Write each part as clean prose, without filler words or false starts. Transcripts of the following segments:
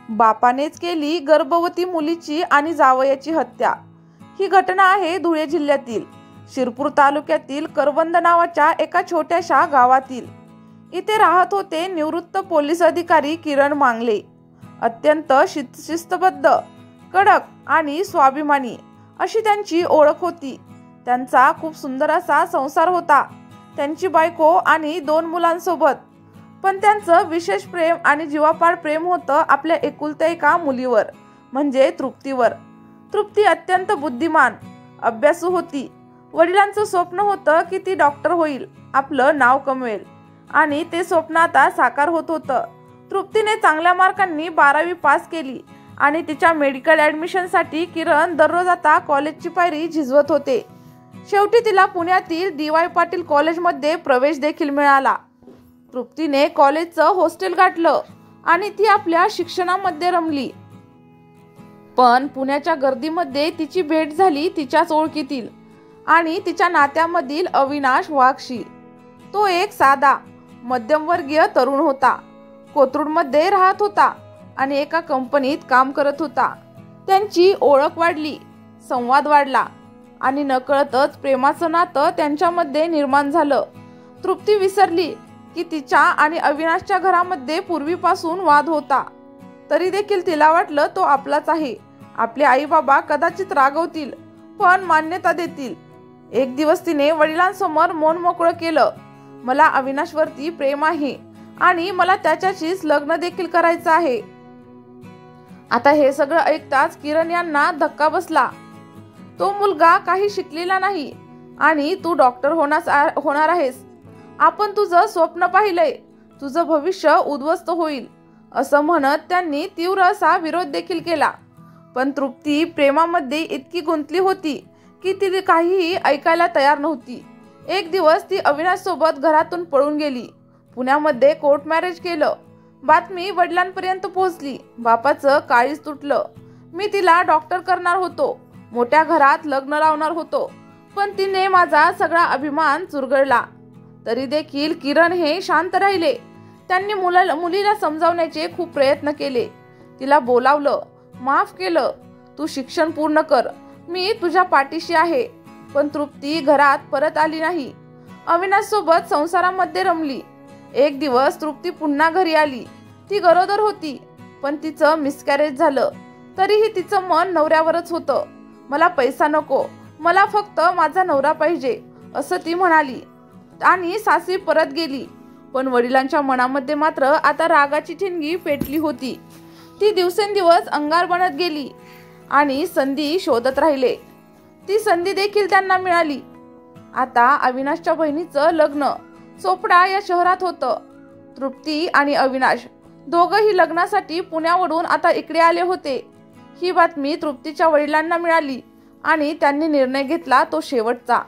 बापानेच केली गर्भवती मुलीची आणि जावयाची हत्या। ही घटना आहे धुळे जिल्ह्यातील शिरपूर तालुक्यातील करवंद नावाच्या एका छोट्याशा गावातील। इथे राहत होते निवृत्त पोलीस अधिकारी किरण मांगले। अत्यंत शिस्तबद्ध, कडक आणि स्वाभिमानी अशी त्यांची ओळख होती। त्यांचा खूप सुंदर असा संसार होता, त्यांची बायको आणि 2 मुलांसोबत। पण त्यांचं विशेष प्रेम आणि जीवापाड प्रेम होतं आपल्या एकुलत्या एका मुलीवर, म्हणजे तृप्तीवर। तृप्ती अत्यंत बुद्धिमान, अभ्यासू होती। वडिलांचं स्वप्न होतं की ती डॉक्टर होईल, आपलं नाव कमवेल, आणि ते स्वप्न आता साकार होत होतं। तृप्तीने चांगल्या मार्कांनी 12वी पास केली आणि तिच्या मेडिकल ॲडमिशनसाठी किरण दररोज आता कॉलेजची पायरी झिजवत होते। शेवटी तिला पुण्यातील DY पाटील कॉलेजमध्ये प्रवेश देखील मिळाला। तृप्तीने कॉलेजचं हॉस्टेल गाठलं आणि ती आपल्या शिक्षणामध्ये रमली। पण पुण्याच्या गर्दीमध्ये तिची भेट झाली तिच्याच ओळखीतील आणि तिच्या नात्यामधील अविनाश वाघशी। तो एक साधा मध्यमवर्गीय तरुण होता, कोथरूडमध्ये राहत होता आणि एका कंपनीत काम करत होता। त्यांची ओळख वाढली, संवाद वाढला आणि नकळतच प्रेमाचं नातं त्यांच्यामध्ये निर्माण झालं। तृप्ती विसरली की तिच्या आणि अविनाशच्या घरामध्ये पूर्वीपासून वाद होता, तरी देखील तिला वाटलं तो आपलाच आहे। आपले आई बाबा कदाचित रागवतील पण मान्यता देतील। एक दिवस तिने वडिलांसमोर मौन मोकळं केलं, मला अविनाशवरती प्रेम आहे आणि मला त्याच्याशीच लग्न देखील करायचं आहे। आता हे सगळं ऐकताच किरण यांना धक्का बसला। तो मुलगा काही शिकलेला नाही आणि तू डॉक्टर होणार आहेस। आपण तुझं स्वप्न पाहिलंय, तुझं भविष्य उद्ध्वस्त होईल असं म्हणत त्यांनी तीव्र असा विरोध देखील केला। पण तृप्ती प्रेमामध्ये इतकी गुंतली होती की ती काहीही ऐकायला तयार नव्हती। एक दिवस ती अविनाश सोबत घरातून पळून गेली, पुण्यामध्ये कोर्ट मॅरेज केलं। बातमी वडिलांपर्यंत पोहोचली, बापाचं काळीज तुटलं। मी तिला डॉक्टर करणार होतो, मोठ्या घरात लग्न लावणार होतो, पण तिने माझा सगळा अभिमान चुरगळला। तरी देखील किरण हे शांत राहिले। त्यांनी मुलीला समजावण्याचे खूप प्रयत्न केले, तिला बोलावलं, माफ केलं, तू शिक्षण पूर्ण कर, मी तुझ्या पाठीशी आहे। पण तृप्ती घरात परत आली नाही, अविनाश सोबत संसारामध्ये रमली। एक दिवस तृप्ती पुन्हा घरी आली। ती गरोदर होती, पण तिचं मिसकॅरेज झालं। तरीही तिचं मन नवऱ्यावरच होतं। मला पैसा नको, मला फक्त माझा नवरा पाहिजे असं ती म्हणाली आणि सासरी परत गेली। पण वडिलांच्या मनामध्ये मात्र आता रागाची ठिणगी पेटली होती। ती दिवसेंदिवस अंगार बनत गेली आणि संधी शोधत राहिले। ती संधी देखील त्यांना मिळाली। आता अविनाशच्या बहिणीचं लग्न चोपडा या शहरात होतं। तृप्ती आणि अविनाश दोघंही लग्नासाठी पुण्यावरून आता इकडे आले होते। ही बातमी तृप्तीच्या वडिलांना मिळाली आणि त्यांनी निर्णय घेतला तो शेवटचा।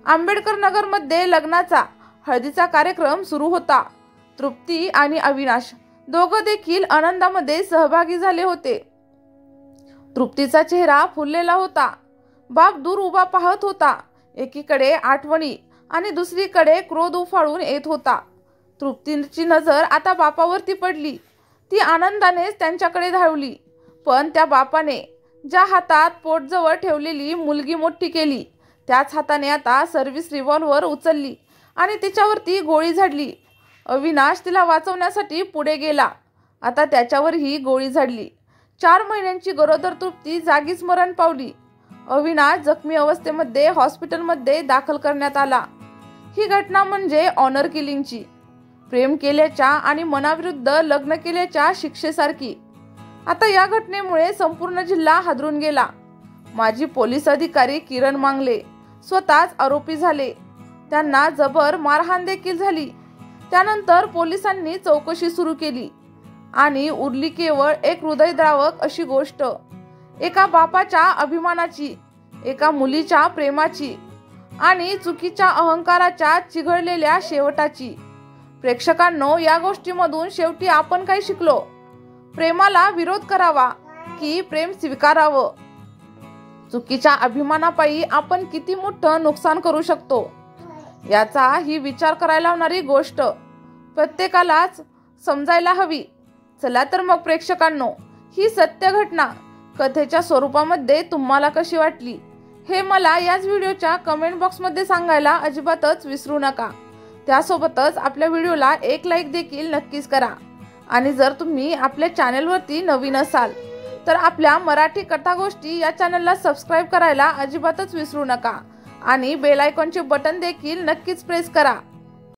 आंबेडकर नगरमध्ये लग्नाचा हळदीचा कार्यक्रम सुरू होता। तृप्ती आणि अविनाश दोघं देखील आनंदामध्ये सहभागी झाले होते। तृप्तीचा चेहरा फुललेला होता, बाप दूर उभा पाहत होता। एकीकडे आठवणी आणि दुसरीकडे क्रोध उफाळून येत होता। तृप्तीची नजर आता बापावरती पडली। ती आनंदानेच त्यांच्याकडे धावली, पण त्या बापाने ज्या हातात पोटजवळ ठेवलेली मुलगी मोठी केली, त्याच हाताने आता सर्व्हिस रिव्हॉल्वर उचलली आणि तिच्यावरती गोळी झाडली। अविनाश तिला वाचवण्यासाठी पुढे गेला, आता त्याच्यावरही गोळी झाडली। 4 महिन्यांची गरोदर तृप्ती जागीच मरण पावली। अविनाश जखमी अवस्थेमध्ये हॉस्पिटलमध्ये दाखल करण्यात आला। ही घटना म्हणजे ऑनर किलिंगची, प्रेम केल्याच्या आणि मनाविरुद्ध लग्न केल्याच्या शिक्षेसारखी। आता या घटनेमुळे संपूर्ण जिल्हा हादरून गेला। माजी पोलीस अधिकारी किरण मांगले स्वतःच आरोपी झाले, त्यांना जबर मारहाण देखील झाली। त्यानंतर पोलिसांनी चौकशी सुरू केली आणि उरली केवळ एक हृदयद्रावक अशी गोष्ट, एका बापाच्या अभिमानाची, एका मुलीच्या प्रेमाची आणि चुकीच्या अहंकाराच्या चिघळलेल्या शेवटाची। प्रेक्षकांनो, या गोष्टीमधून शेवटी आपण काय शिकलो? प्रेमाला विरोध करावा की प्रेम स्वीकारावं? चुकीच्या अभिमानापायी आपण किती मोठं नुकसान करू शकतो याचा ही विचार करायला लावणारी गोष्ट प्रत्येकालाच समजायला हवी। चला तर मग प्रेक्षकांनो, ही सत्य घटना कथेच्या स्वरूपामध्ये तुम्हाला कशी वाटली हे मला याच व्हिडिओच्या कमेंट बॉक्समध्ये सांगायला अजिबातच विसरू नका। त्यासोबतच आपल्या व्हिडिओला एक लाईक देखील नक्कीच करा। आणि जर तुम्ही आपल्या चॅनलवरती नवीन असाल तर आपल्या मराठी कथा गोष्टी या चॅनलला सबस्क्राइब करायला अजिबातच विसरू नका आणि बेल आयकॉनचे बटन देखील नक्कीच प्रेस करा।